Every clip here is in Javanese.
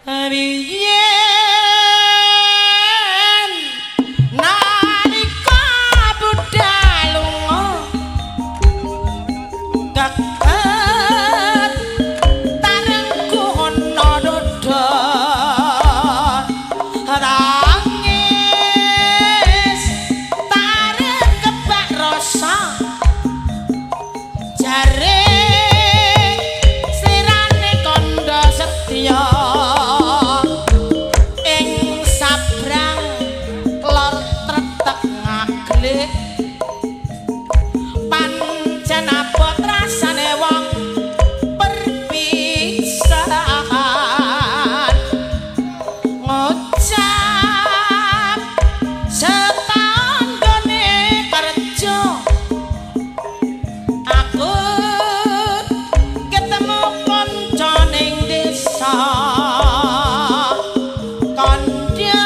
biyen nalika budal lunga kaket tarengku ana dodo nangis tareng kebak rasa jare slirane kandha setya ing sabrang lor tretek ngaglik pancen abot rasane wong perpisahan ngucap setahun gone kerja aku ketemu kanca ning desa kandha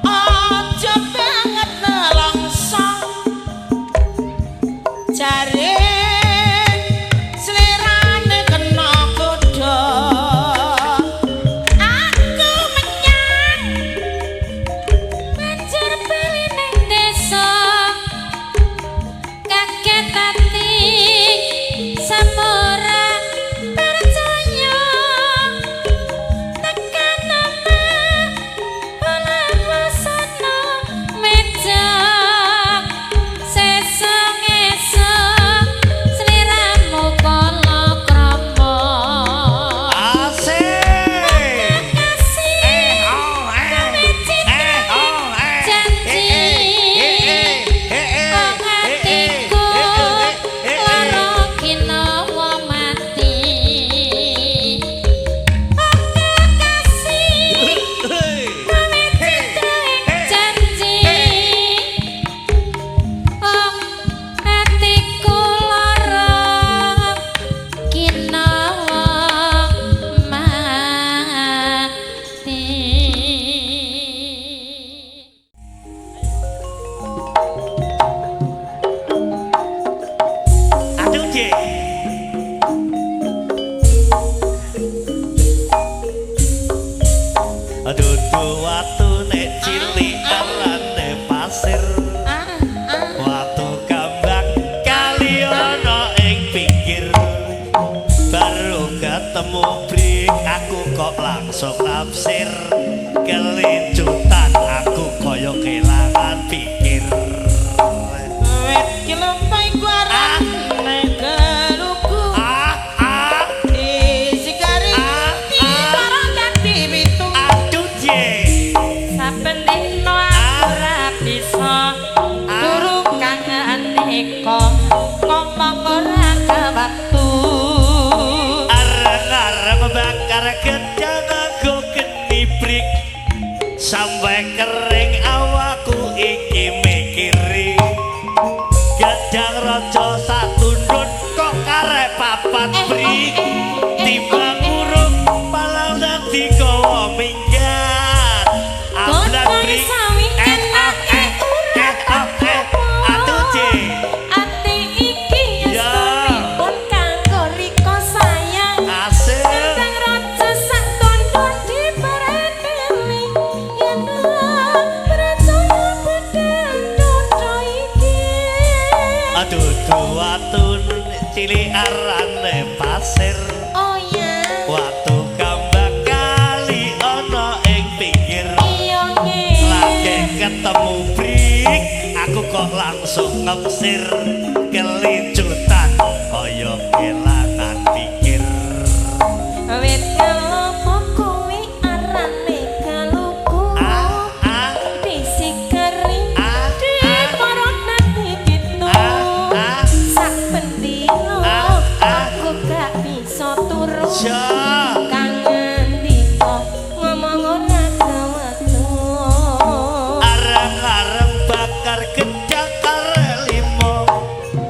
aja banget nelongso jare slirane kena godha aku menyang Banjur bali ning desa kaget ati samora percaya tekan omah oleh wasana meja sesuk-esuk sliramu kala krama Asik. kasih janji hatiku lara kinawa mati kasih janji hatiku lara kinawa mati. Aduh, Dik. Aduh, watu nek cilik arane pasir. Watu kambang kali ana ing pinggir. Baru ketemu brik aku kok langsung nafsir. Kelincutan aku koyo kelangan pikir. wit kilompai guarane geluku isikari karo dadi pitu Aduh, Dik. Saben dina aku ora bisa turu kangen eko ngomong ora kewektu Areng-areng bakar gedang aku kenibrik sampai kering awakku iki mikiri gedang raja satundut kok karep papat brik timbang urung palang dadi kowe minggat ablan brik sawi enake aduh Dik. ati iki Ya. pun kanggo riko sayang Asik. Sang raja sak tondo diperedeling yen percaya bedang dodo iki Aduh, watu cilik arane pasir. oh ya Watu kambang kali ana ing pinggir. iya Lagi ketemu brik, aku kok langsung ngepsir. Kelincutan kaya kelangan pikir. wit kelopo kuwi arane kaluku disikeri diporot nanti gitu sak pendino aku gak bisa turu Ja, kangen diko ngomong ora kewektu areng-areng bakar gedang karek limo.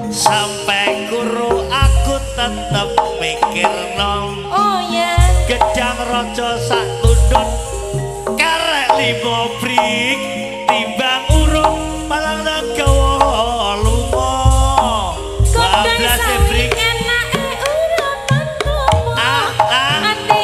Sampai kuru aku tetep mikir nom. oh ya Gedang raja sak tundut karek limo brik timbang urung palang negawa lunga. kodang Bablas sawi brik enake urapan tuwa ah ati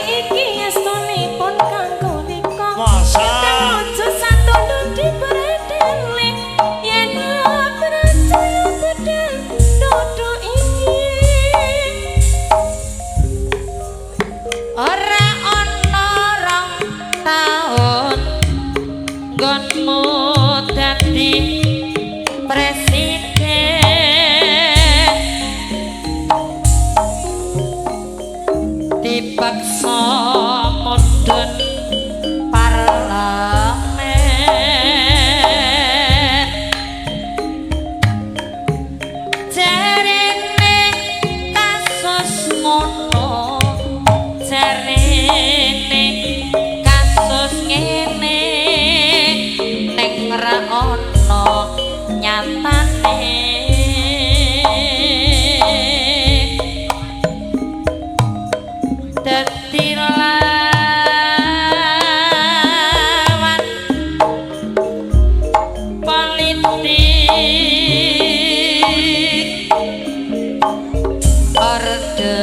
dipaksa mudhun parlemen jarene kasus ngono jarene kasus ngene ning ra ono nyatane dadi lawan politik orde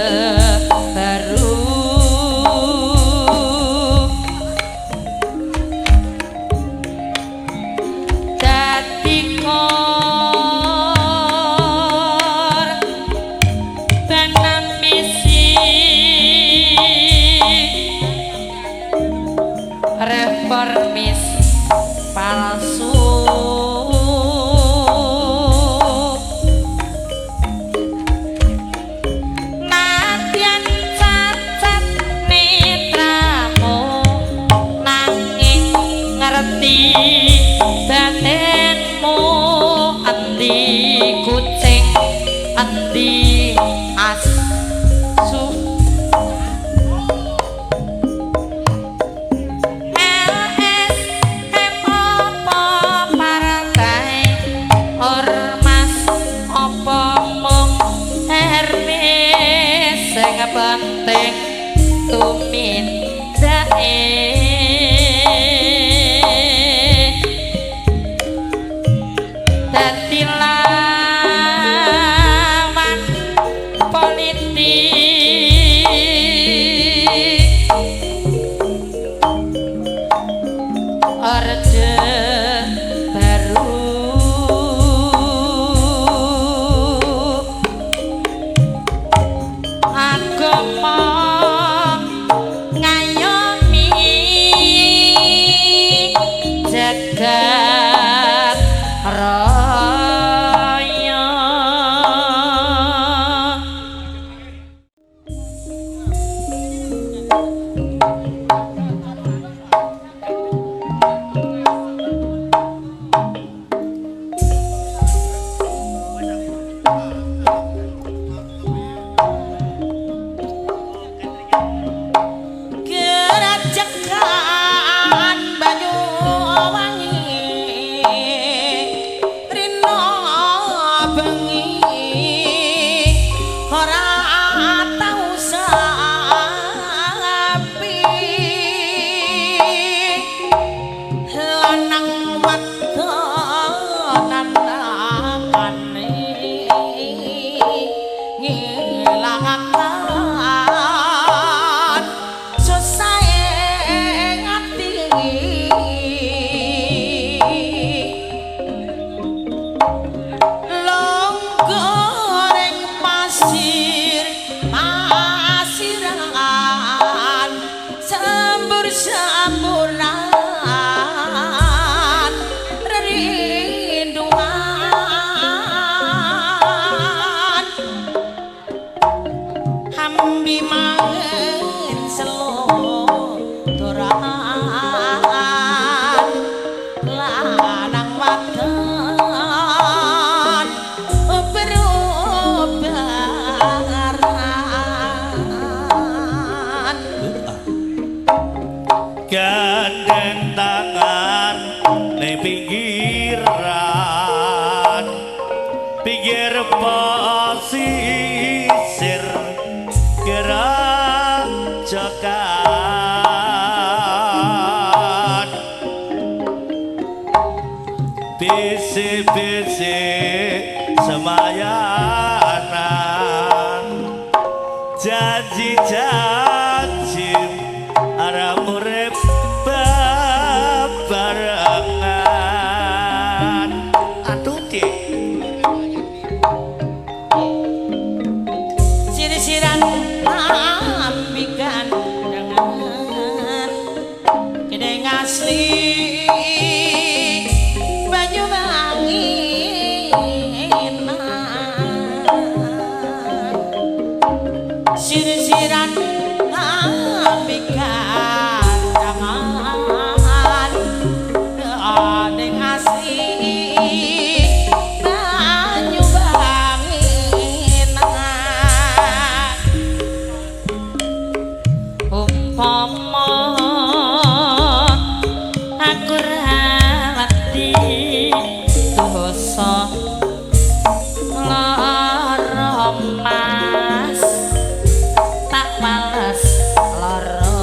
baru dadi korban misi reformis palsu nadyan cacat netramu nanging ngerti batinmu endi kucing endi asu LSM apa partai ormas apa mung Hermes sing penting tumindae dadi lawan politik orde baru agama ngayomi jagat raya Gerajakan Banyuwangi rino bengi ora tau sapi lanang wadon nandangane ngilangaken susahe ngati longgoreng pasiran sambur-samburan rerinduan hambi mangen selodoran lanang wadon berobaran gandeng tangan ning pinggiran pinggir pesisir gerajakan bisi-bisi semayanan janji-janji arep urip bebarengan aduh dik sirisiran ambikan dengan gedeng asli Banyuwangi sirisiran kandangan ning asli banyu banginan umpama aku rawati dosa lara mas tak males lara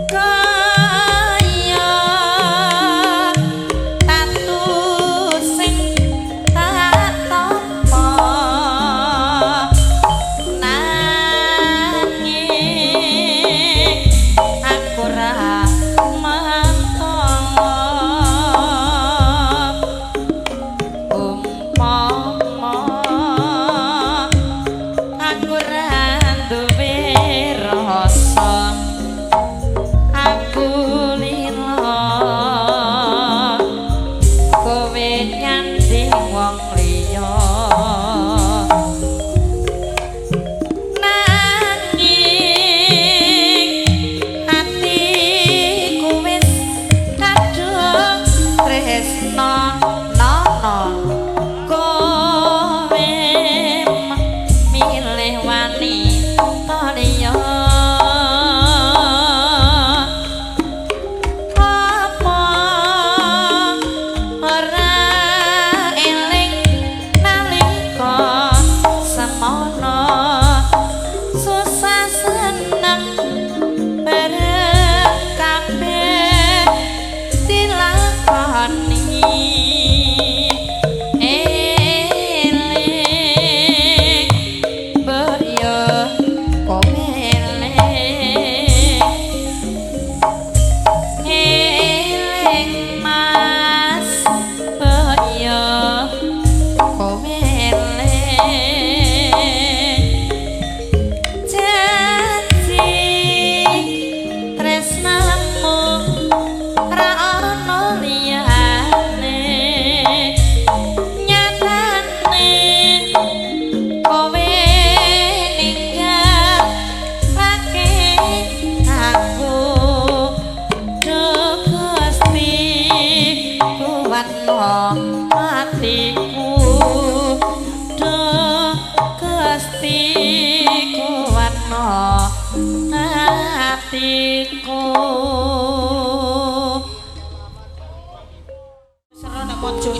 kaya tatu sing tak tampa nanging aku ra mantolo umpama aku ra duwe rasa aku lila kowe nyanding wong liya nanging atiku wis kadung tresno nono kowe milih wanita liya apa ora eling nalika semono susah seneng bareng kabeh dilakoni eling beryo kowe eling mas beryo kowe janji tresnamu ra ono liyane nyatane kowe ninggalake aku Duh Gusti kuwatno atiku Duh Gusti kuwatno atiku serana mojo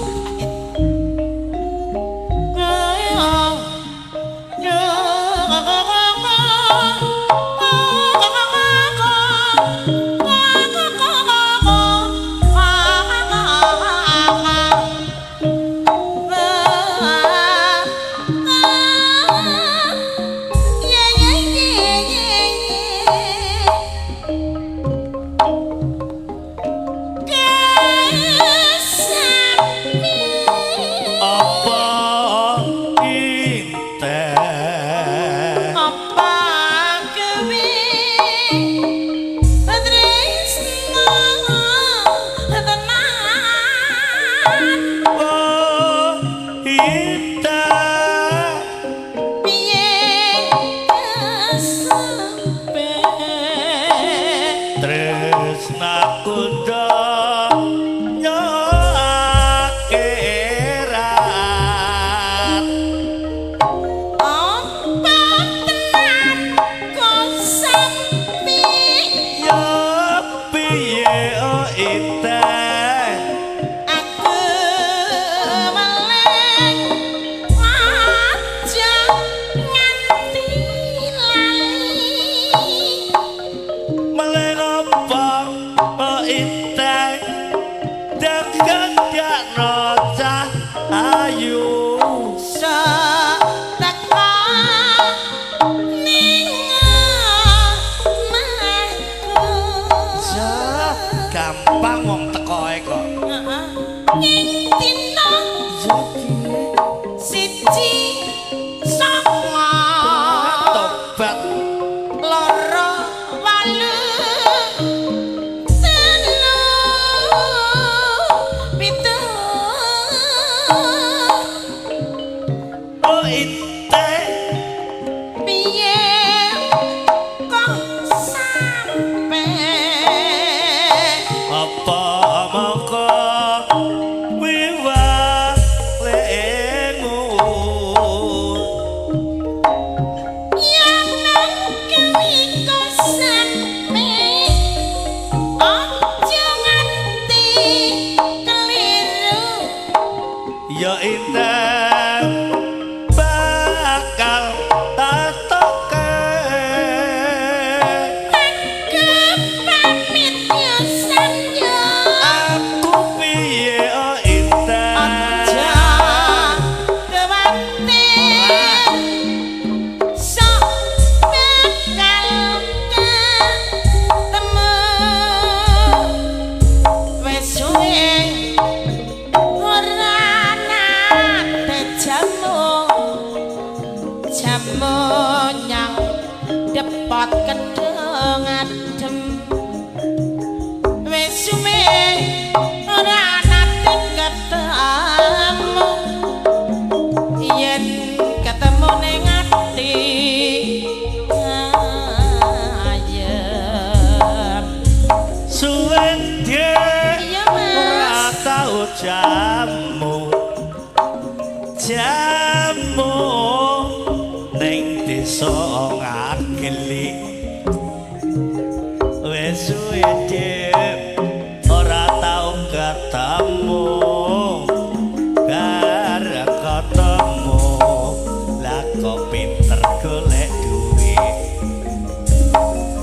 indah bakal tatoke Pamit yo sanyo aku piye oh indah aja kewaten sok bakal ketemu wis suwe ora nate jamu nyang depot kedeng adem wis suwe ora nate ketemu yen ketemu ning ati ayem suwe dia iya ora mas tau jamu ning desa ngakeli wis suwe dia ora tau ketemu gara ketemu lah kok pinter golek duit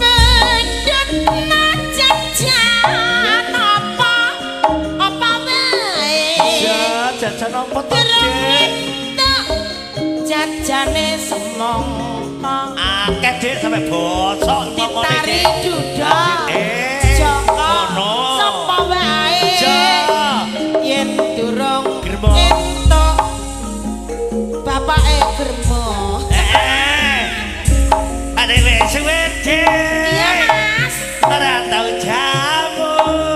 bedana jajan apa wae jajan apa to Dik? jajane semangka Akeh Dik sampe bosok ngomong tari iki. duda joko ngono. sapa wae Ja. yen durung Germo. entuk bapake germo Ade wis suwe iya Dik. mas Ora tau jamu.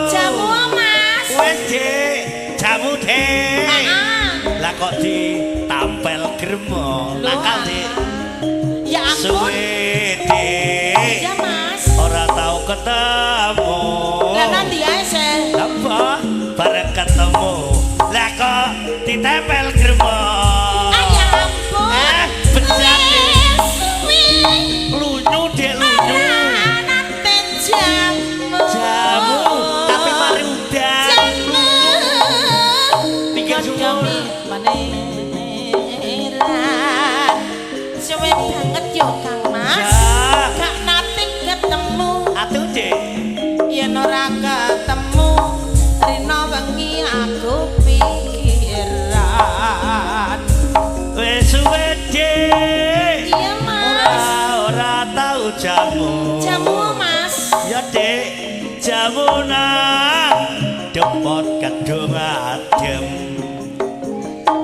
jamu mas Wis Dik, jamu Dik. ah Lah kok ditampel germo. Nakal Dik. ya ampun Suwe Dik. iya mas Ora tau ketemu. lah nanti ae se Apa? Bareng ketemu. Lah kok ditempel germo. ya ampun Becat Dik. suwi Lunyu Dik lunyu. nate jamu Jamu tapi mari udan. jamu Tiga Kami paneran suwe banget yo Kang Mas Ya. gak nate ketemu Atuh Dik. yen ora ketemu rina wengi aku pikiran Wis suwe Dik. iya Mas Ora tau jamu. jamu Mas Ya Dik, jamu nang depot kedung adem.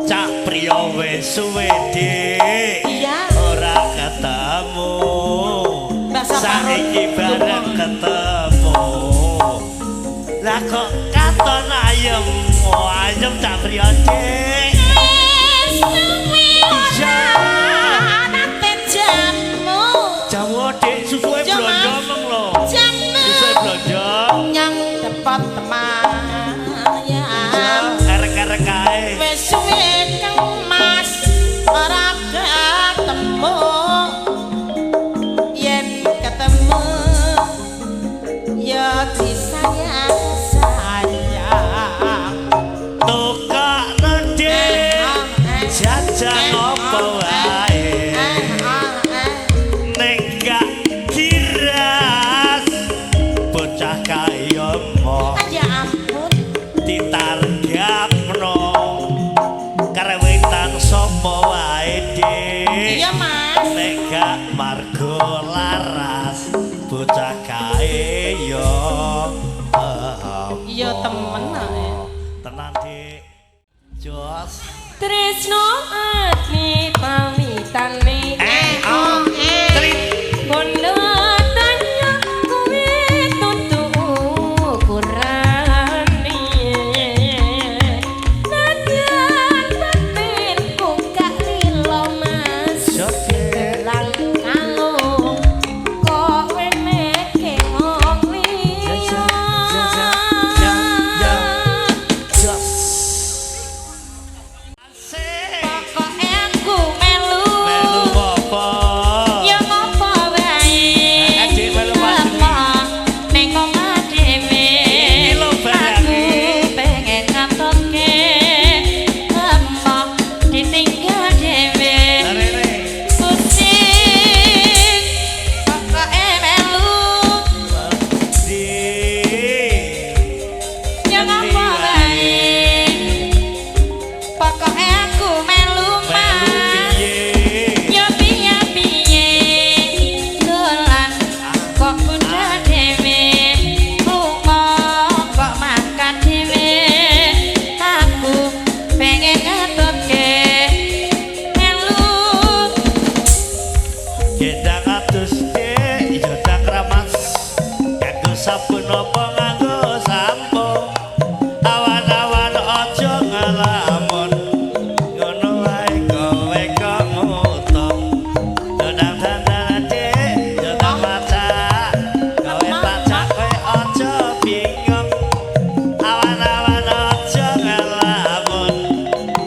Cak priya wis suwe Dik. iya Ora ketemu. Mbak Saiki bareng ketemu. Lah kok katon ayem, oh ayem cak priya Dik. Iya. Nate jamu Jamu Dik susuhe Jamu, Mas. blonjong lho. jamu Susuhe blonjong. nyang depot temayang Erek-erek ae. wis suwe Kang Mas ora ketemu yen ketemu ya disayang sayang Tukakno Dik. Jajan apa wae. Nek gak diras bocah kaya mo ya ampun ditargapno karewitan sapa wae Dik. iya Mas Nek gak margo laras bocah kae yo iya temen ae tenan Dik. Jos. Tresno ati pawitane Trit. bondo tanya kowe tutu ukurane nadyan batinku gak lilo Mas lang kalung kok weneke wong liya Asik. pokoke aku melu Gedang atus de jodang ramas nganggo sabun apa nganggo sampo awan-awan aja ngalamun ngono wae kowe kok ngutang dodang dandan de jodang mata kowe pacak kowe aja bingung awan-awan aja ngalamun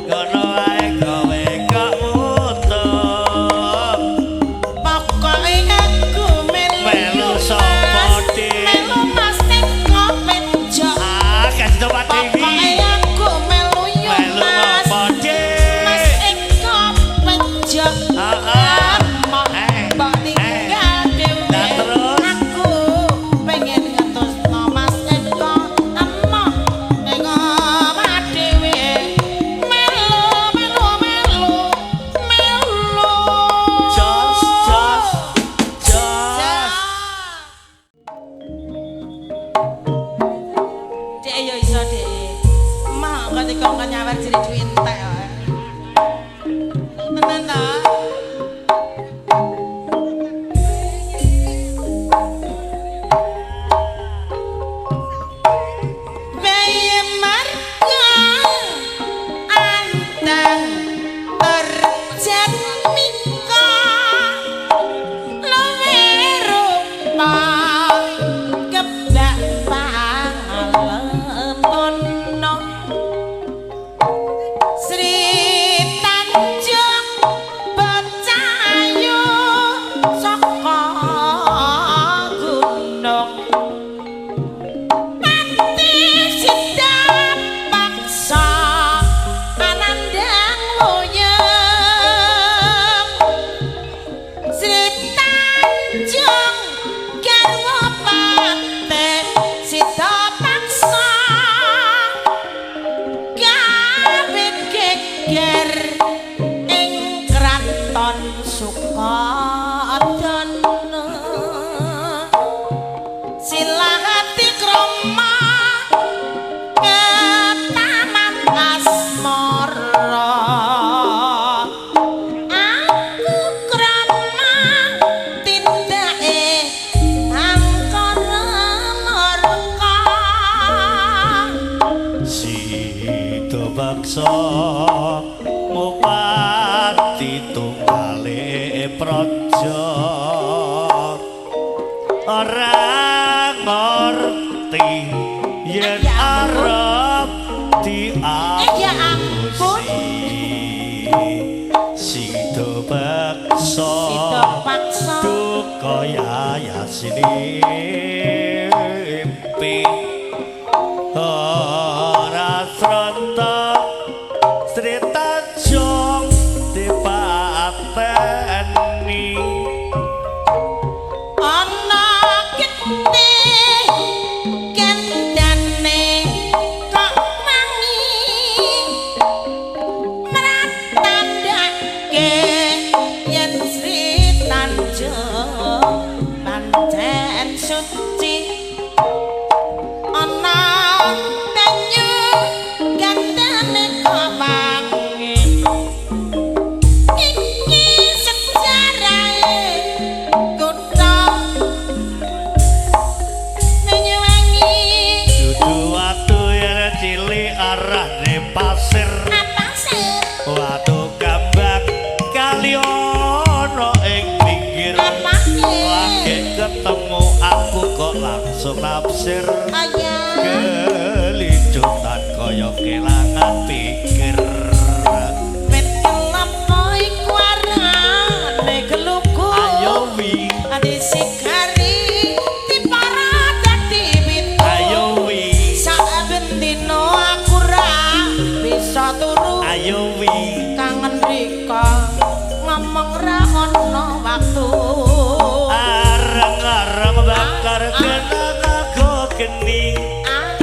ngono wae kowe kok ngutang Pokoke aku melu sapa de melu Mas Eko Bejo. kasih Pak Dewi Pokoke aku melu yo melu Mas. apa de Mas Eko Bejo. Mbok tinggal dhewe. Lah terus? Aku pengen ngetosno Mas Eko emoh ning omah dhewe. Melu melu melu melu. jos Dek yo iso dek. Mah kok teko nyawer jeri duwe entek kok. Tenan ta? Bayi marga anteng terjat mika luwe rupa kebak pangalemono Sri Tanjung Becayu saka gunung Pati sidap paksa anandang wuyeng Sri Tanjung garwa pate sidap paksa gawe geger ing kraton Sukodana silahati krama ketaman asmara aku krama tindake angkara murka Sida baksa mupati tunggale praja ora ngerti yen arep Ya ampun. Sida baksa Sida paksa duka yayasine ora sranta Sri Tanjung dipateni ana gede kendane kok wangi mratandake yen Sri Tanjung pancen suci ana banyu gandane kok wangi iki sejarahe kutha Banyuwangi dudu watu yen cilik arahne pasir apa sih watu kambang kali ana ing pinggir apa lagi ketemu aku kok langsung nafsir ayah kelincutan kaya kelangan pikir wit kelepo iku arane geluku ayo wi adi sigari dipara dadi pitu ayo wi saben dina aku ra bisa turu ayo wi kangen rika ngomong ra ono waktu areng-areng bakar kenang aku geni ah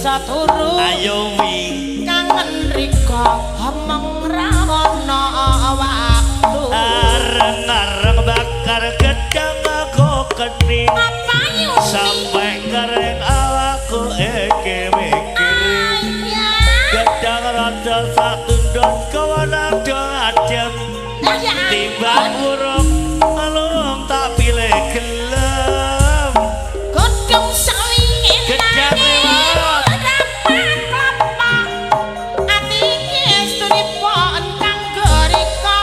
bisa turu ayo wi kangen riko omong rawono waktu areng-areng bakar gedang aku kening apa yuk sampai kering awakku iki mikir gedang rada satu don kawana do adem timbang urung alung tak pilih gelem godhong sawi gedang lewat ati istune pon kanggo rika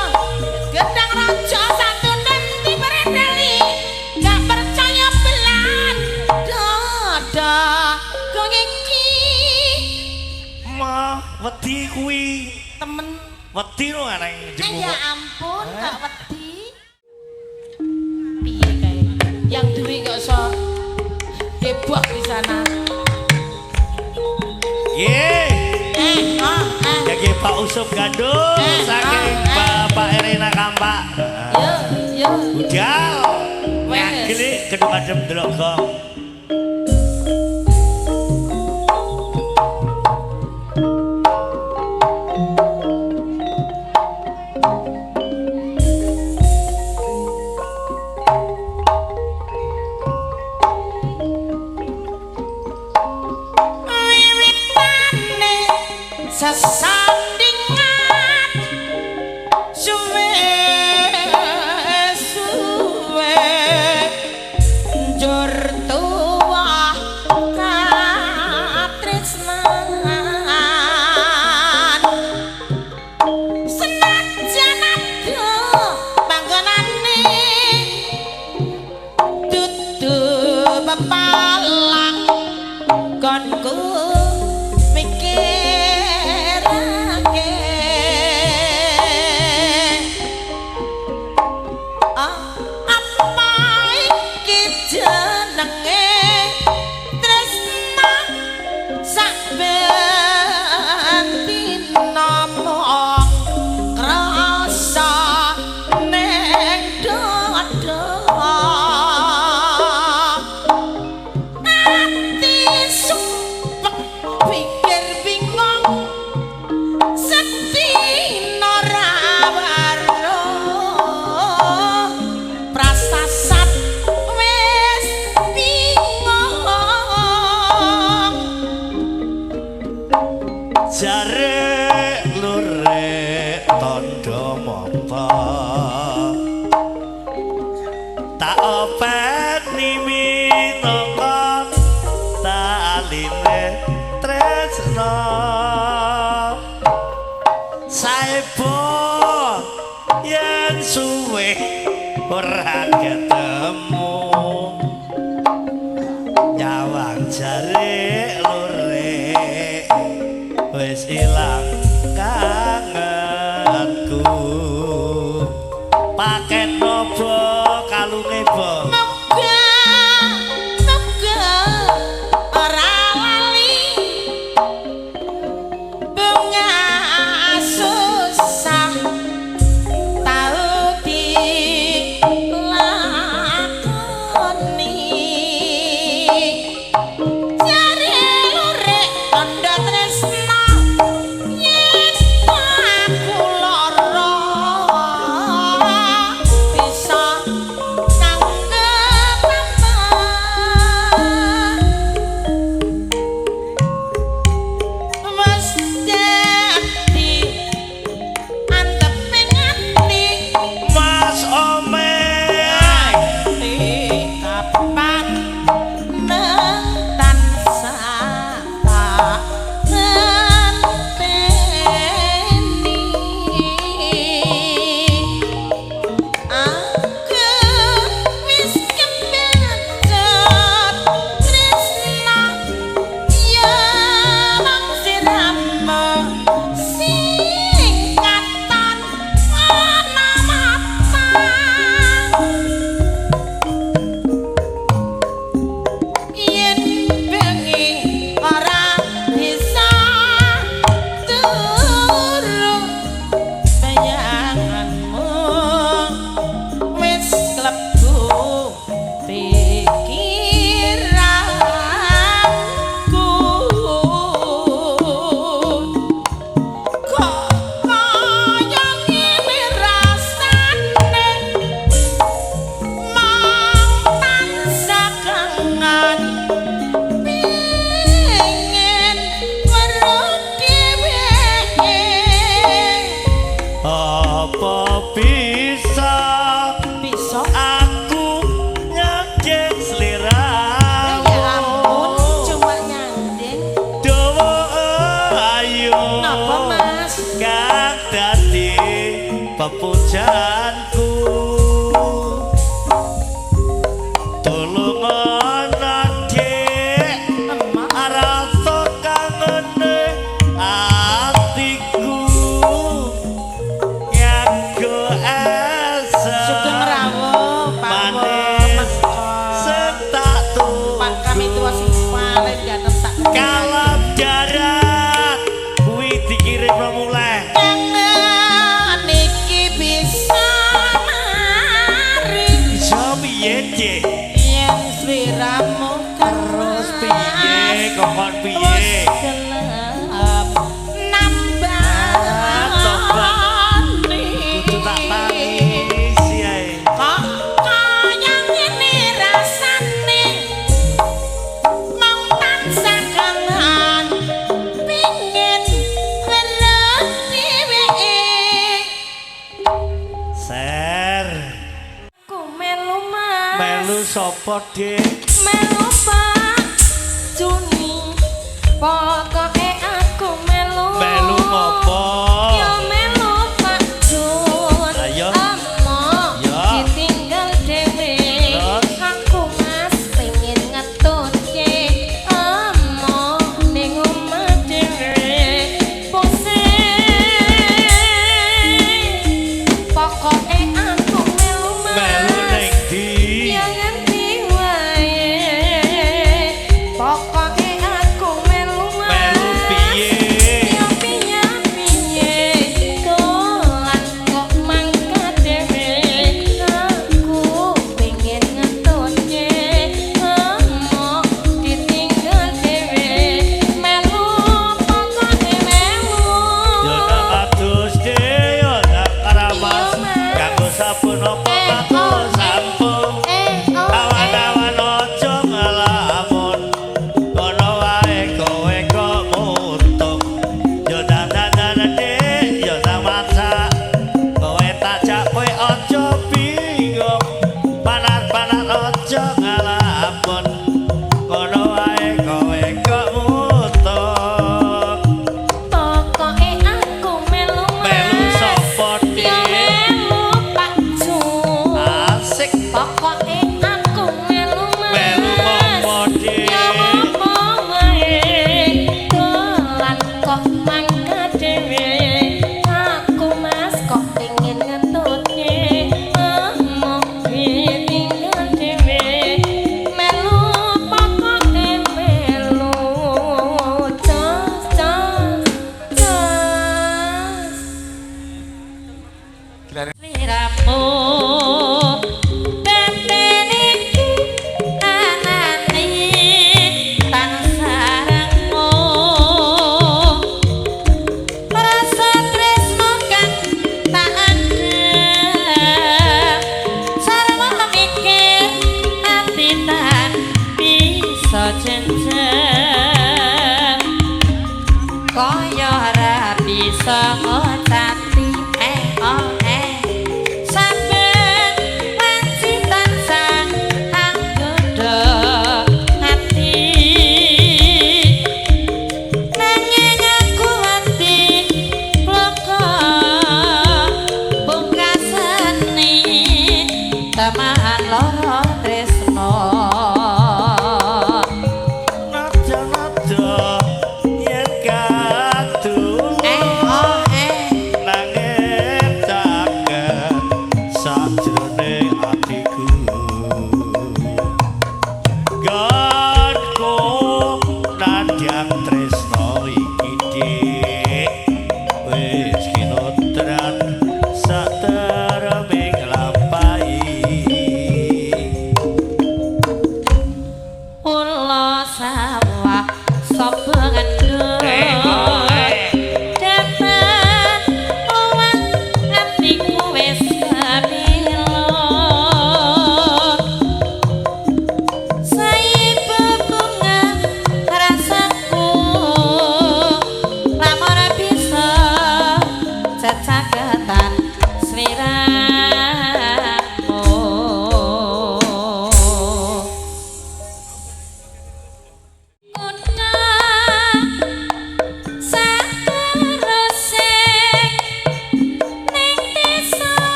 gedang raja satu nanti berendali gak percaya belan dada kok iki mah wedi kuwi temen wedi lho aneh ya ampun gak wedi piye kae yang duwe kok iso debok di sana ye Gage Pak Usop Gandul saking Bapak Erina Kampak. yo Budal. Wes. Gini kedung adem delok gong. wiwitane sesandingan suwe njur tuwa katresnan senajan ada panggonane dudu pepalang konku mikirake apa iki jenenge tresna saben dina mong krasa ning dada ati sumpek pikir bingung sedina ra weruh prasasat wis bingung Jare lure tondo mopo. Tak openi minangka taline tresno. Saebo yen suwe ora ketemu. Nyawang jare lure wis ilang kangenku. Paket nopo kalunge bo. Moga ora lali bunga susah tau dilakoni jare lurek tanda tresna pujanku tulung ana dik rasa kangene atiku nganggo asa Sugeng rawuh manis sentak tuh Pak kami tua sing paling ganteng tak kalap darat kuwi dikirim mulai niki bisa mari iso piye dik yen sliramu terus piye kokon piye gelap nambah kudu tak tangis yae kok kaya ngene rasane mong tansah kangen pengin welut dheweke ser ku melu mas melu sapa dik melu Pak Juni pokoke aku melu melu ngopo yo melu Pak Jun Ayo. Amo Ya. ditinggal dhewe Terus? aku mas pengen ngetutke amo ning omah dhewe pusing pokoke aku melu mas melu ning ndi yang ngerti wae pokoke aku melu melu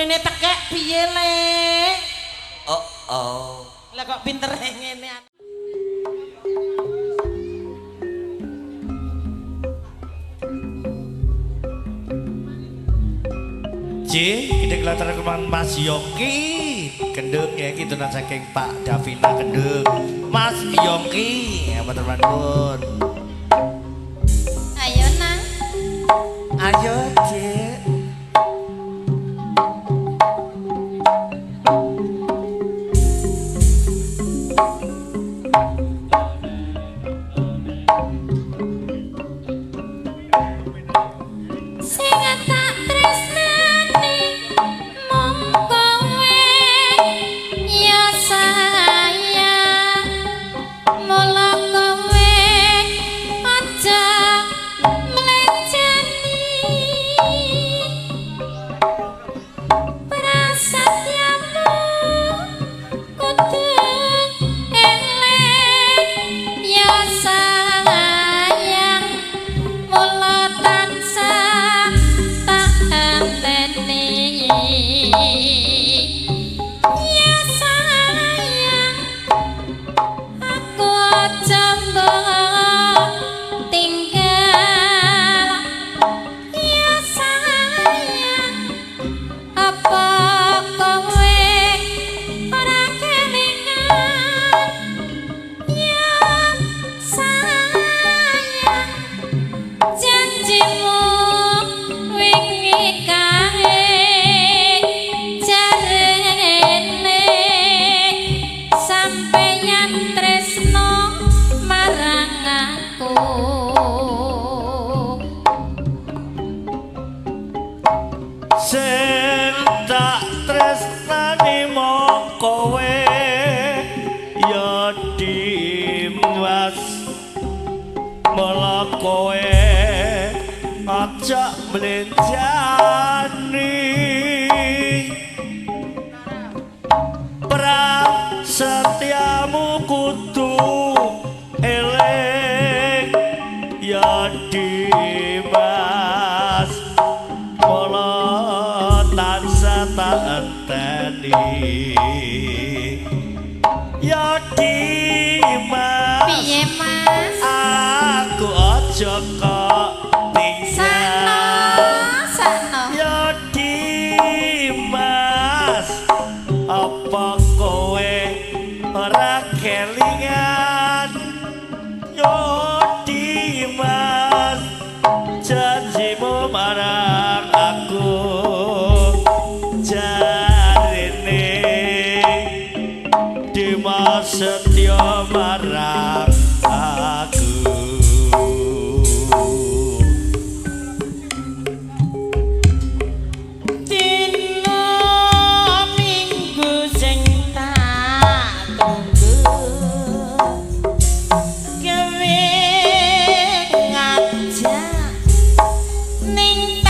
Munine tekek piye le? Oh. Lah kok pinter ngene. Kita kelantar keman Mas Yongki Gendeng ya gitu nan saking Pak Davina Gendeng Mas Yongki apa teman pun Ayo nang. ayo Cik Sing tak tresnani mong kowe ya dimas mula kowe aja mlenjani prasetyamu kudu eling ya dimas enteni ya Dimas piye Mas aku aja kok tinggal sana ya Dimas apa kowe ora kelingan ya Dimas janjimu marang aku Dimas setya marang aku Dina minggu sing tak tunggu gawe ngajak ning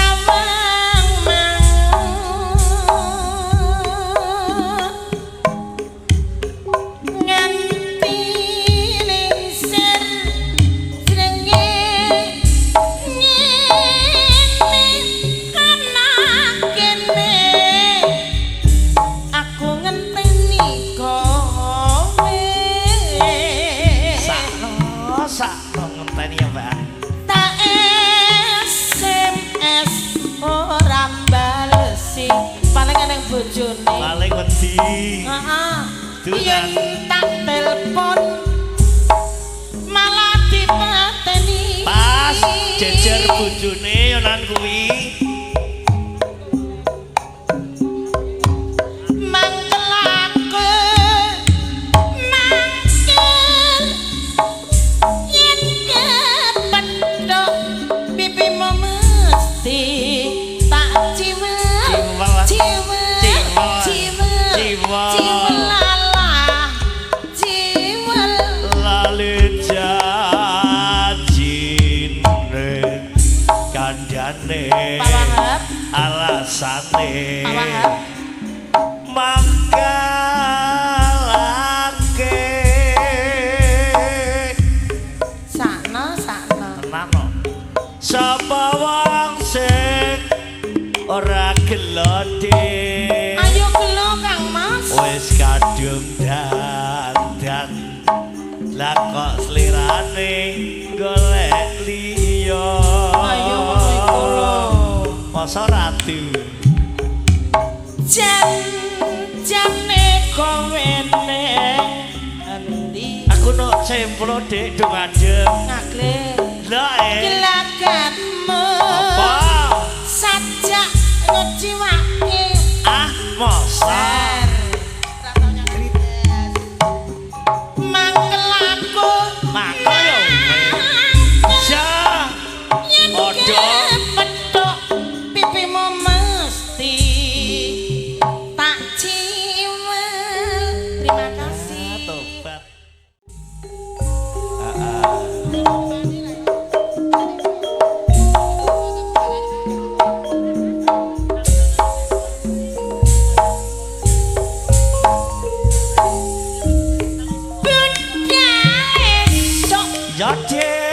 paling wedi yen tak telepon malah dipateni pas jejer bojone yonan kuwi mangkelake mangkel yen kepethuk pipimu mesti tak alasane mangkalake sakno tenano sapa wong sing ora gelodhe semplo dek dong adem. Ngagle. Lah Gelagatmu. Apa? Sajak ngejiwake. Ah, masa. Mangkelaku. Maka yo. Ya. Odo. Petuk pipimu mesti tak ciwel. Terima kasih. Tobat. Ya dek.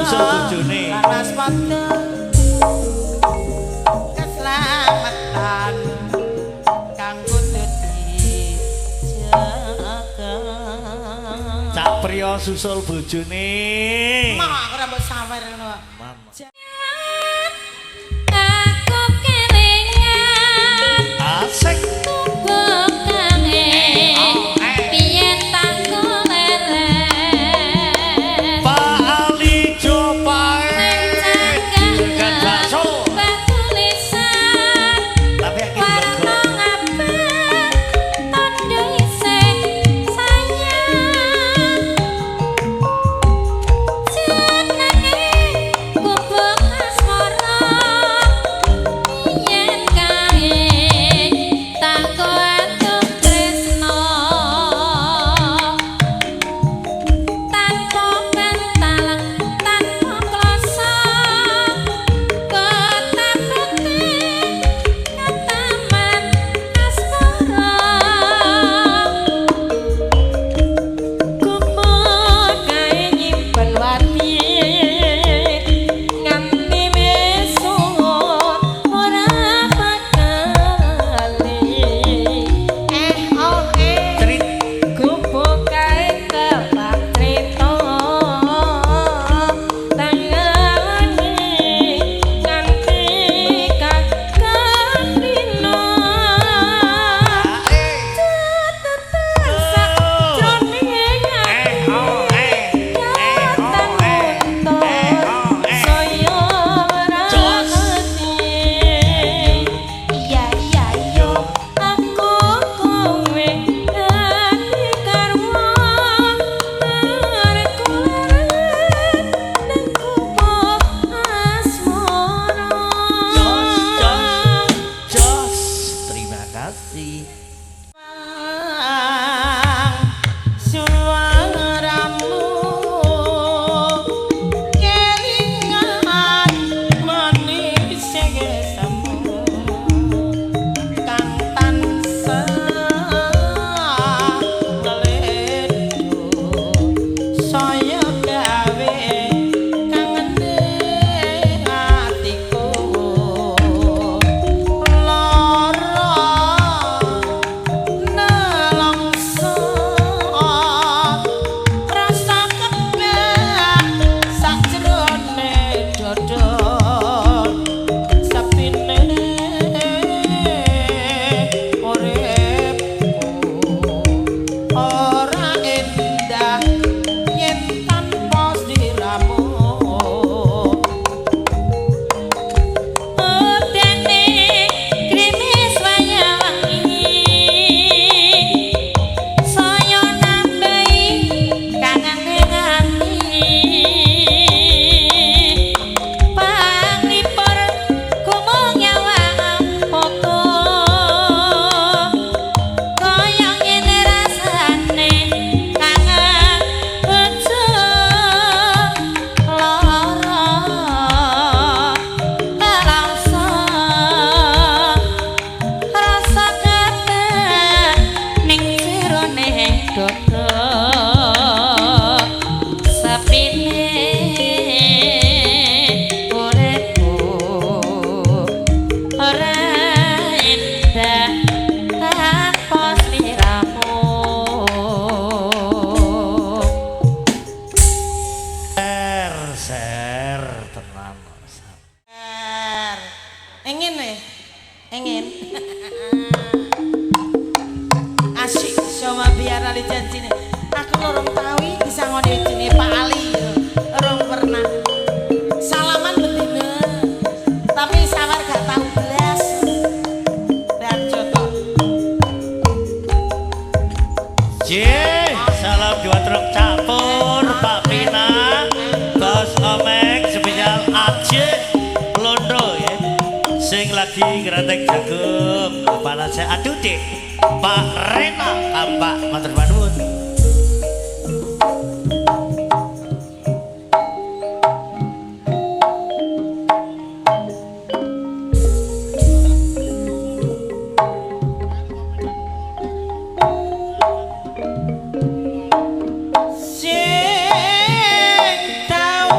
susul bojone. laras padha keselamatan kanggo dadi jaga. Cak priya susul bojone. Mak ora mbok sawer ngono. Aku kelingan Asik. tubuh kangen biyen tak goleren Pak Ali Jopae. Dekat bakso. batu lisan Tapi aku warna belum ngabeh tandha isih sayang jenenge gubuk asmara yen kae tak kuatuk tresno tanpa pentalak tanpa kloso betapeti kataman asmara gubuk kae nyimpen wati nganti misuwur ora bakal Cerit. gubuk kae kebak trito tanggane nganti kakang dino cetetan sakjroning saya ora ngerti iya iya yo aku kowe dadi karma arek kularen nang kubuk asmara Jos. Terima kasih. Suaramu kelingan manis gesemu kang tansah ngeledu saya gawe kangene atiku lara nelongso rasa kebak sakjroné dodo sepine uripku ora endah yen tanpa sliramu Dene krimis waya wangi saya nambahi kangane ati panglipur kumung nyawang foto kaya ngene rasane kangen bojo lara nelongso rasa kabeh ning jerone dodo sepine uripku ora endah tanpa sliramu Ser tenan. Engin engin asik sama biar ali janjine aku lorong tawi bisa ngone jenenge Pak Ali orang pernah salaman betina tapi sawar gak tahu belas dan joto Salam dua truk campur Pak Pina Bos Omek spesial Aceh Londo ya. Sing lagi ngeranteng jagung kepala saya aduh deh Pak Rena Kampak matur nuwun. sing tau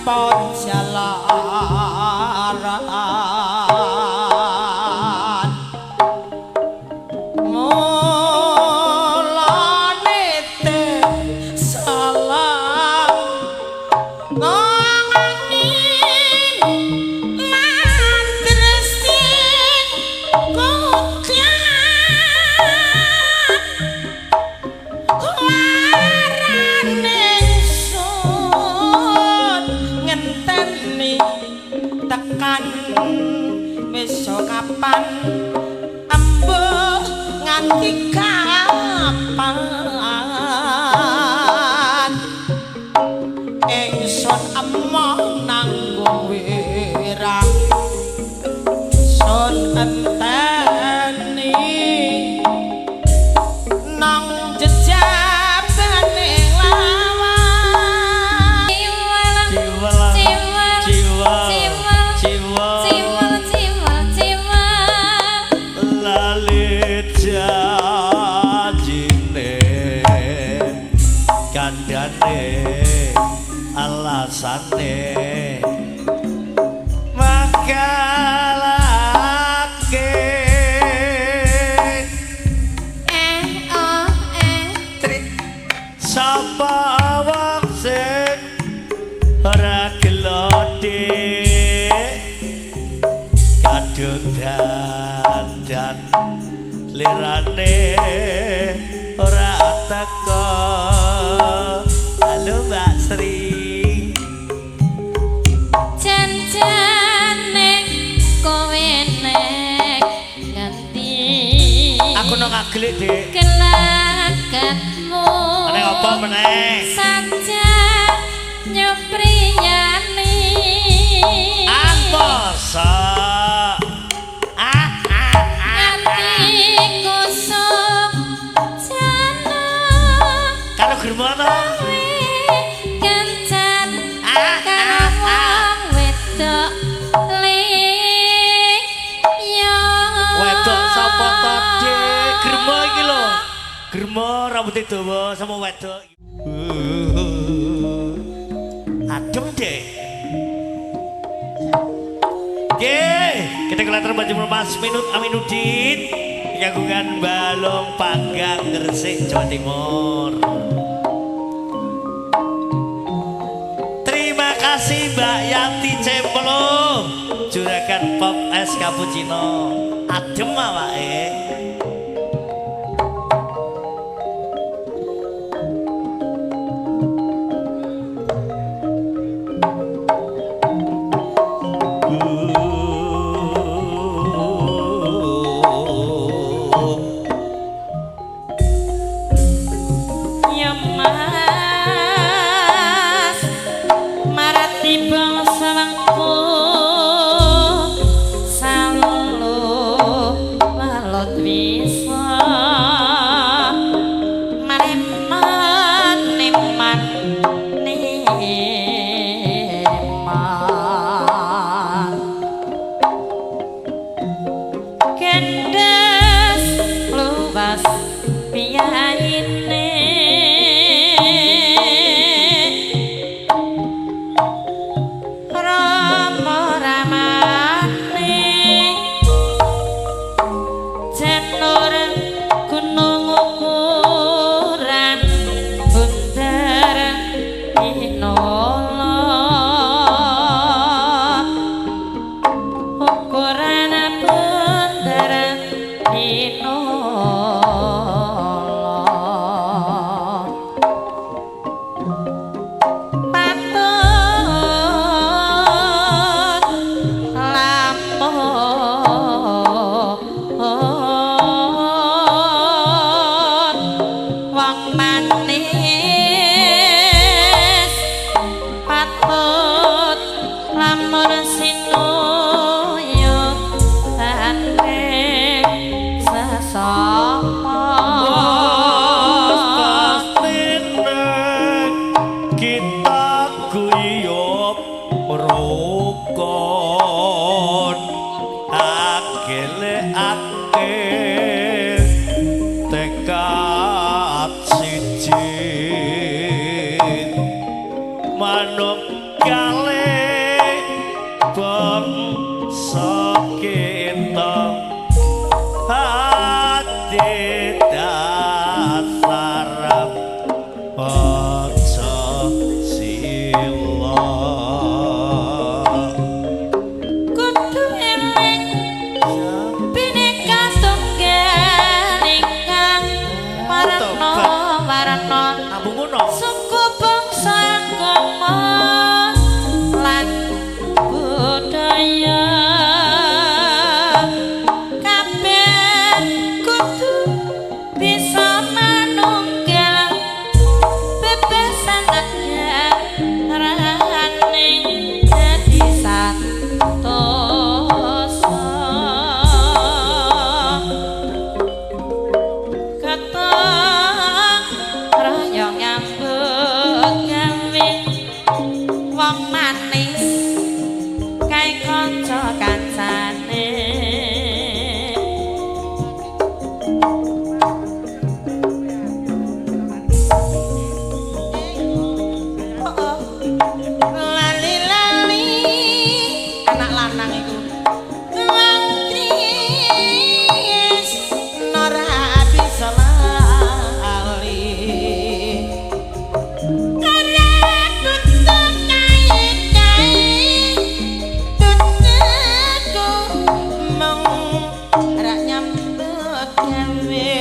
jalaran mulane te salam ngangin lan gresik tekan besok kapan ambuh nganti kapan ingsun emoh nanggung wirang sun enteni nang jejabane lawan jiwa lalit janjine kandhane alasane makalake sapa wong sing ora gelodhe kadung dandan lirane ora teko. Halo Mbak Sri, janjane kowe nek ganti aku nang agelik Dik. gelagatmu Nek apa meneh? saja nyopriyani Amposo ati kusuk jana karo germono kencan karo wong wedok liya wedok sapa to Dik? Germo iki lho, germo rambute dawa sama wedok. Adem deh. Kita kelihatan baju Mas Minut Aminuddin Nyagungan Balong Panggang Gresik Jawa Timur. Terima kasih Mbak Yanti Cemplo Juragan Pop Es Cappuccino. Adem awake. Manuk kale hati dasar ojo sila kudu eling bineka tunggal ingkang warna ambung ngono suku bangsa agama lan budaya kabeh kudu bisa manunggal bebasan raning dadi santosa kata raya nyambut gawe wong manis kae kanca kancane Lali-lali anak lanang iku Wangkris Nora bisa lali Karena tutup kait-kait Tutupku mong rak nyambut gawe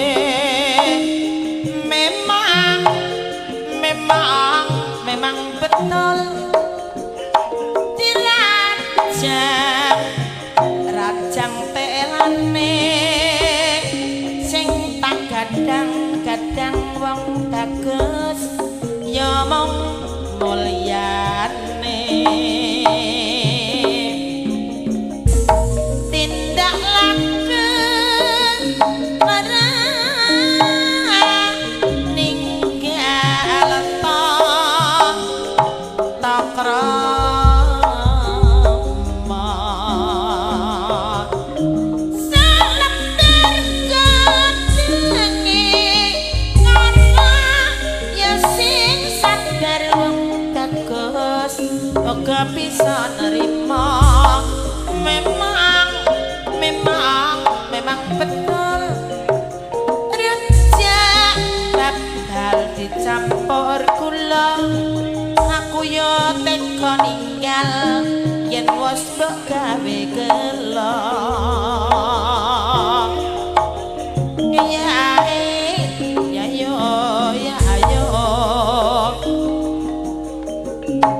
Memang betul Rajang telane sing tak gadang-gadang wong bagus ya mong mulyane tindak laku ora ninggal takra Oga bisa nerima memang betul rejak bakal dicampur kula aku yo teko ninggal yen wis mbok gawe gelo ya yo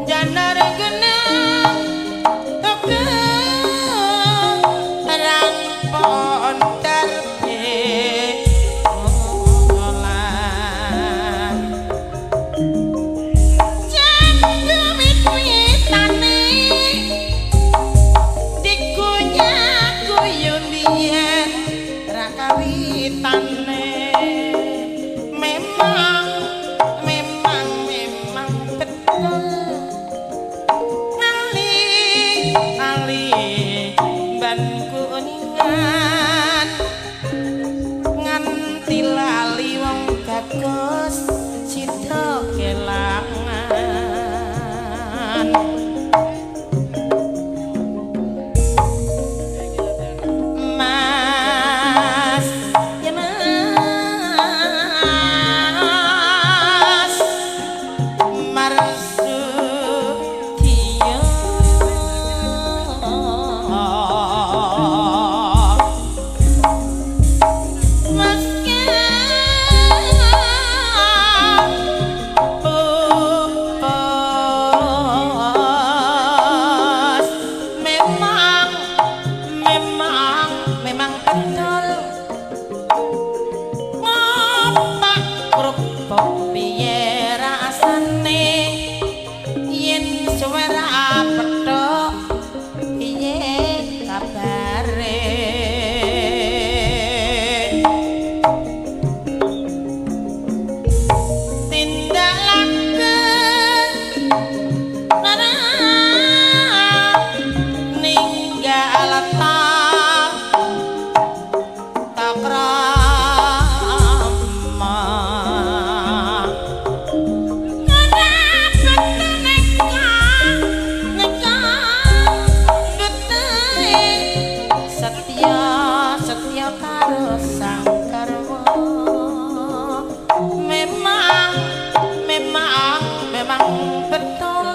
janar genang rang pon terbe ngolan jantung mitwitane dikunya kuyun biyen ra kawitane memang betul ban kuningan nganti lali wong bagus sida kelangan mas ya mas Marsutio memang betul ngopak kerupuk piye rasane yen suara petok piye kabare tindak laku nara ninggal setya karo sang karma memang betul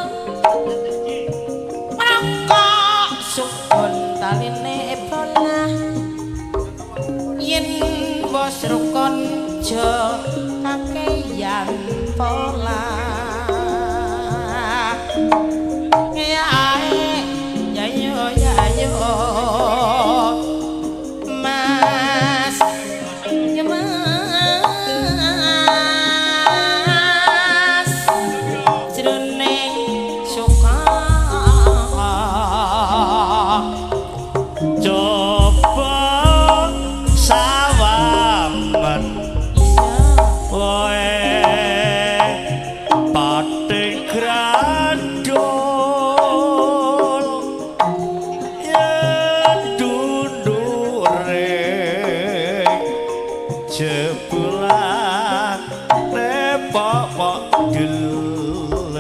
rokok sukun taline bola yen bos rukun jo kakeyan pola ya yo mas ya mas jroning suka coba sawamen woe pating grandul yen dundure jebulan nepok dul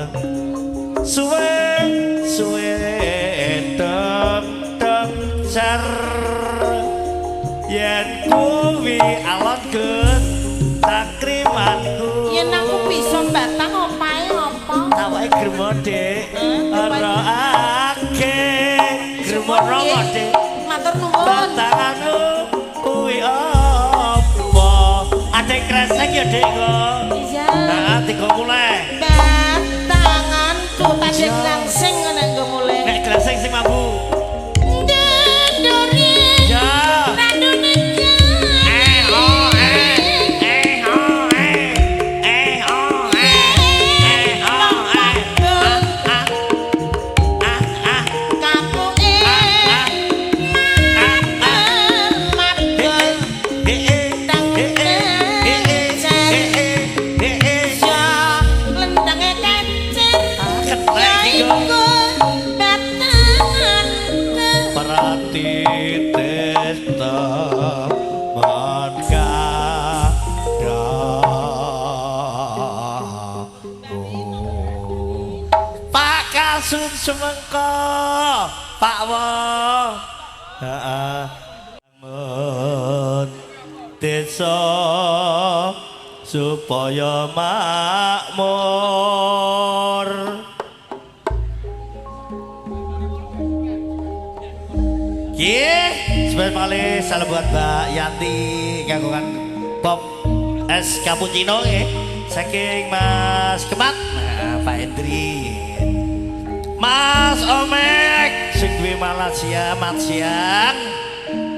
suwe tek cer yen kuwi alon gun takrimanku yen aku bisa batang opae apa awake gremo dik ora ake gremo romo dik matur nuwun batanganku kuwi apa adek kresek ya dik kok iya nah tiga mulai batanganku tajek langsing ngene nggo mulai nek kresek sing mampu semengko Pak Wong heeh desa supaya makmur nggih sebentar malih salam buat Mbak Yanti nganggongan pop es cappuccino nggih saking Mas Kemat Pak Hendri Mas Omek sing duwe Malaysia mat siang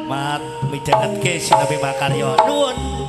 mat midhangetke sinabi makarya nuwun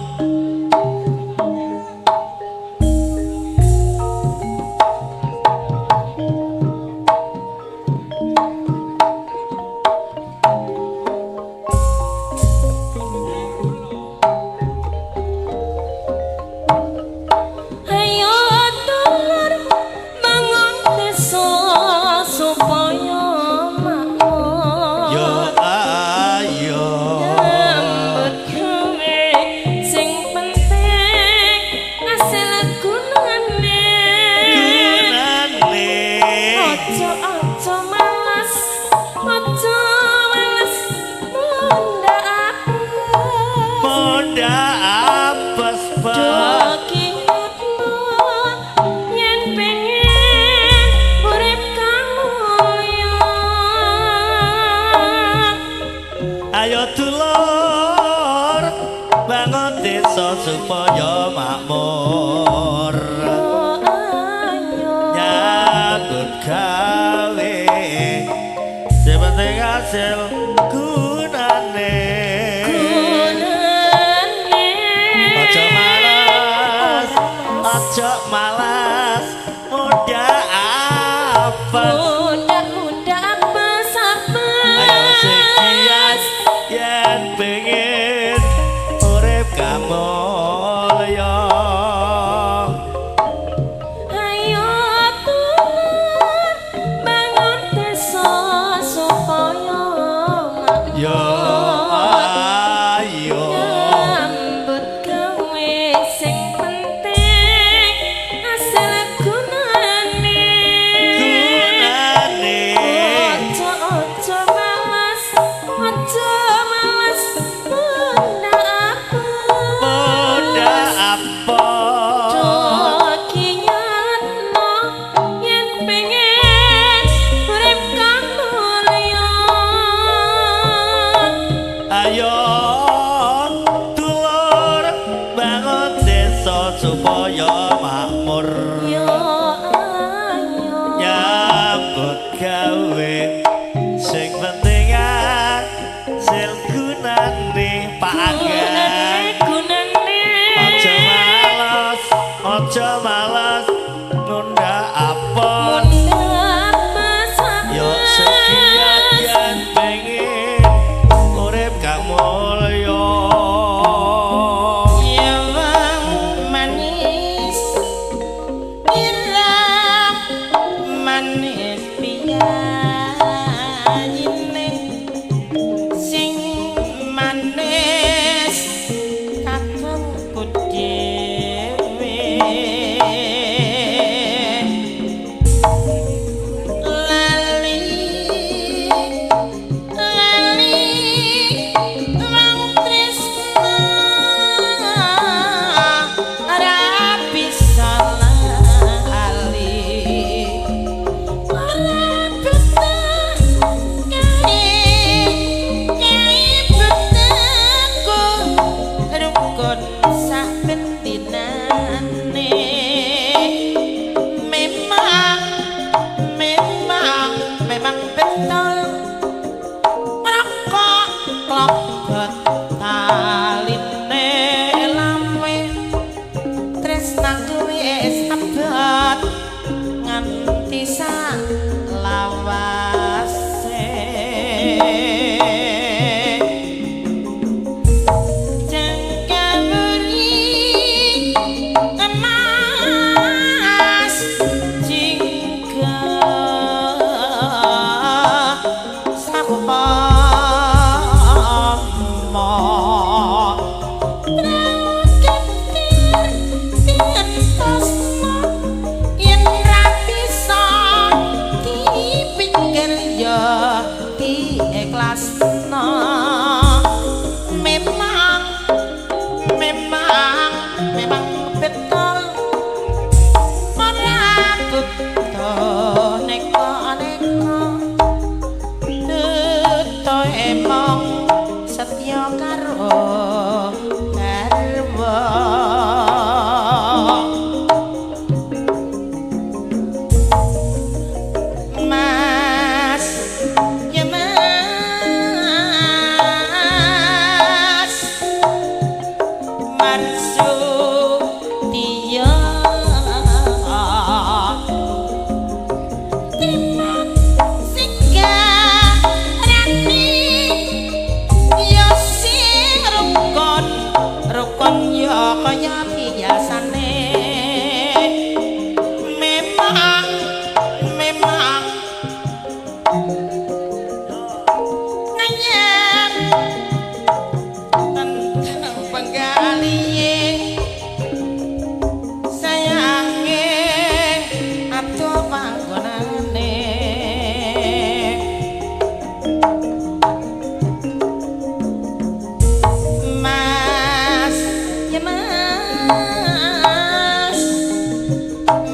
supaya makmur nyambut gawe sepenting hasil gunane aja malas muda apa muda apa sabar ayo sekian yen pengen urip kamu sing penting anggen gunane aja malas nunda apa yo sekian pengen urip kang mulya ya wong manis ireng manis piyane sing manis kakangku dhewe lali wong tresna ora bisa lali ora bisa rukun saben dinane memang betul rokok klobot taline lame tresna kuwi sabot nganti sak lawase memang betul ora butuh neko-neko tuto emong setya karo garwa mas ya mas marsu dia timbang sigarani yo sing rukun yo kaya biasane memang nganyam tentang penggaliye sayange atuh panggonane mas ya mas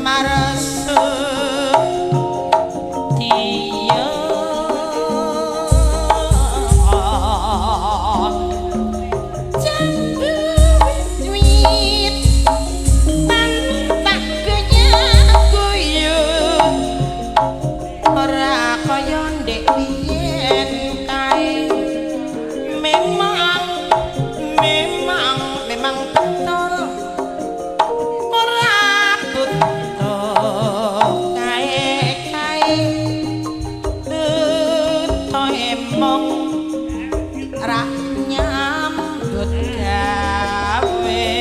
marasu dia memang betul ora butuh kae tuto emong ra nyambut gawe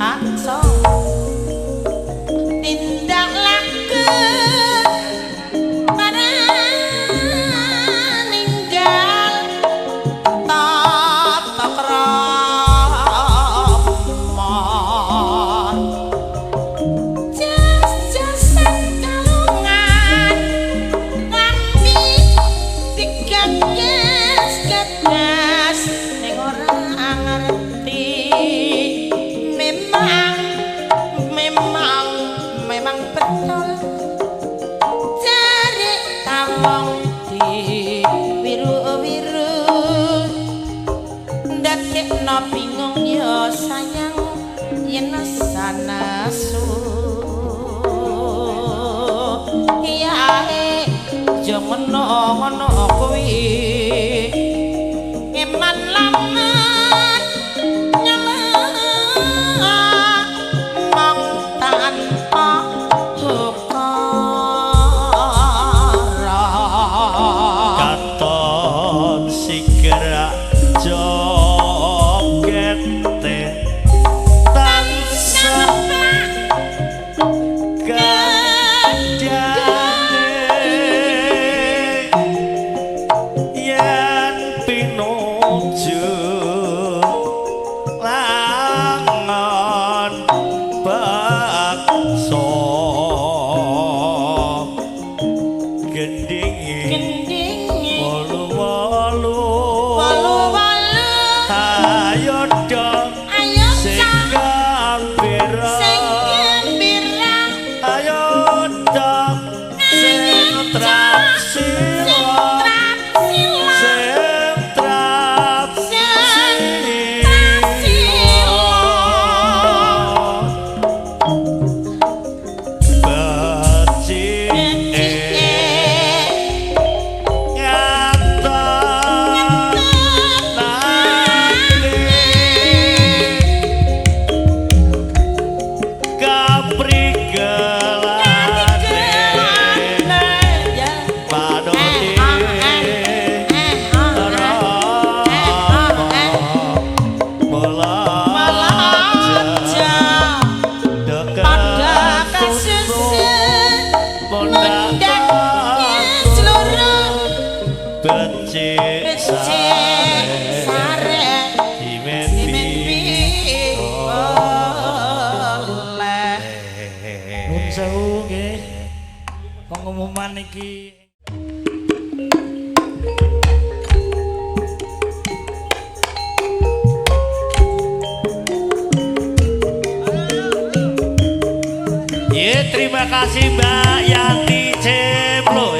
akso tindak laku para ninggal tata krama jas-jasan kalungan lambi digagas-gagas ning ora ngerti memang betul cari tawong di biru-biru ndadekno bingung ya sayang yen sanasu iya ae jangan ngono kuwi digerak joget tansah pengumuman iki terima kasih Mbak Yanti Cemplo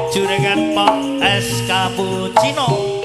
Jurengan Pop Es Cappuccino.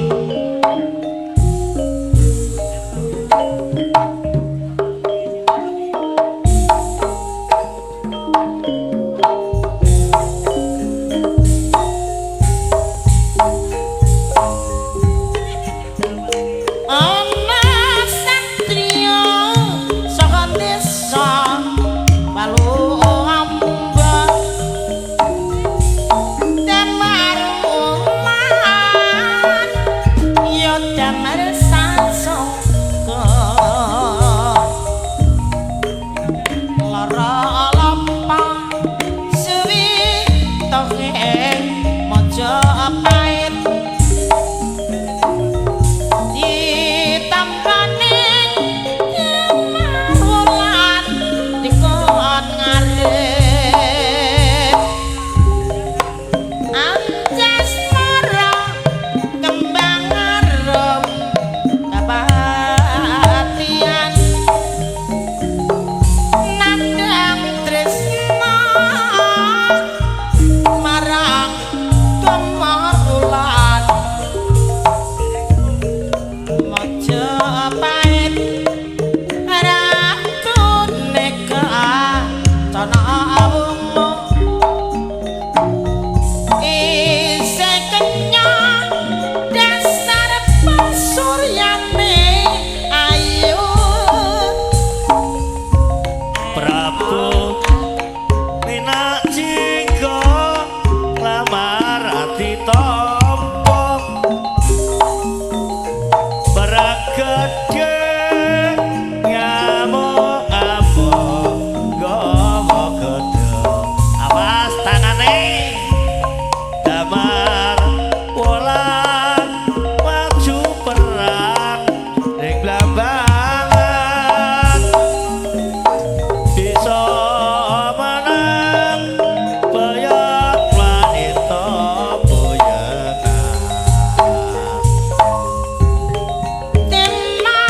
Tema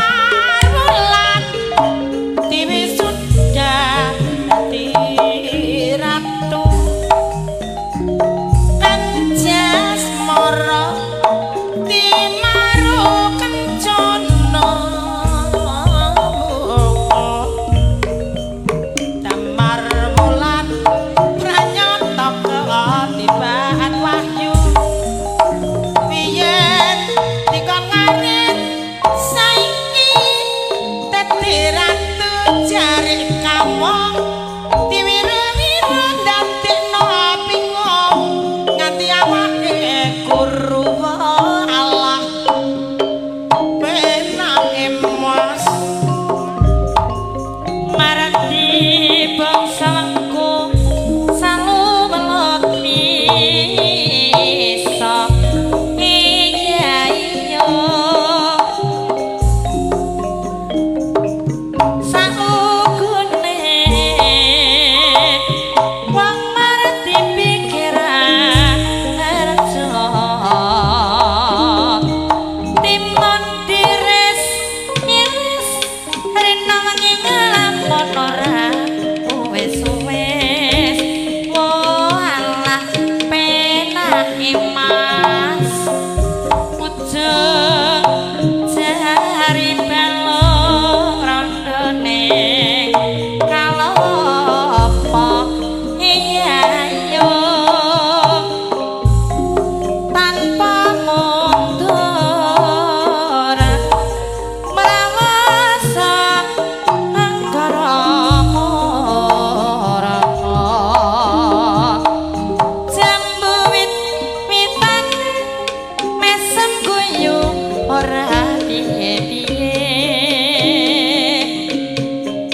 ora piye-piye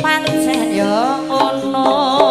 pancen yo ngono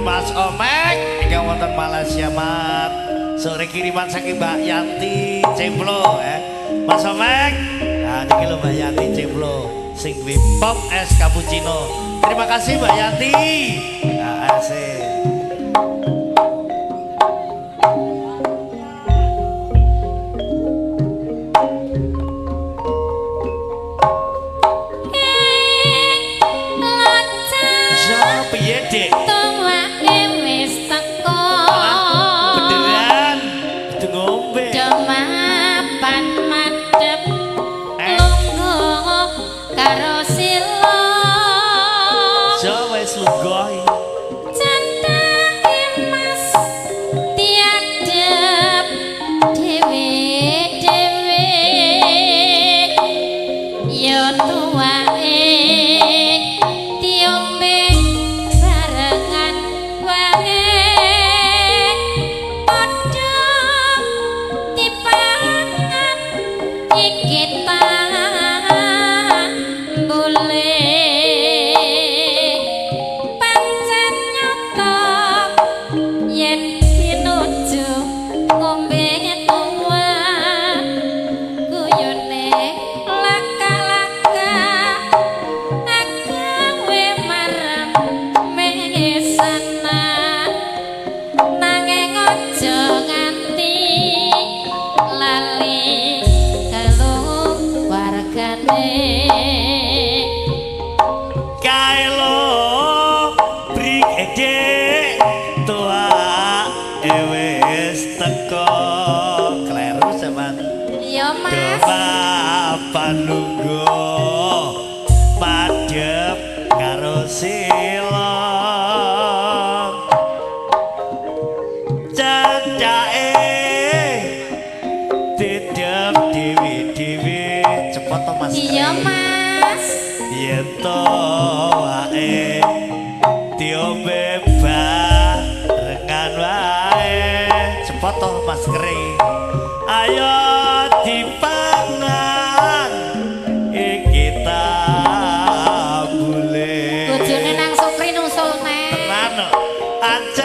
Mas Omek ingkang wonten Malaysia Mat sore kiriman saking Mbak Yanti Cemplo Mas Omek nah niki lho Mbak Yanti Cemplo sing pop es cappuccino terima kasih Mbak Yanti nah, asik Panunggo madhep karo silong cacake didep dewi-dewi cepet to Mas iya Mas yen to wae diombe barengan wae cepet to Mas Kri ayo dipangan kita boleh bojone nang Sukri nusul neh aja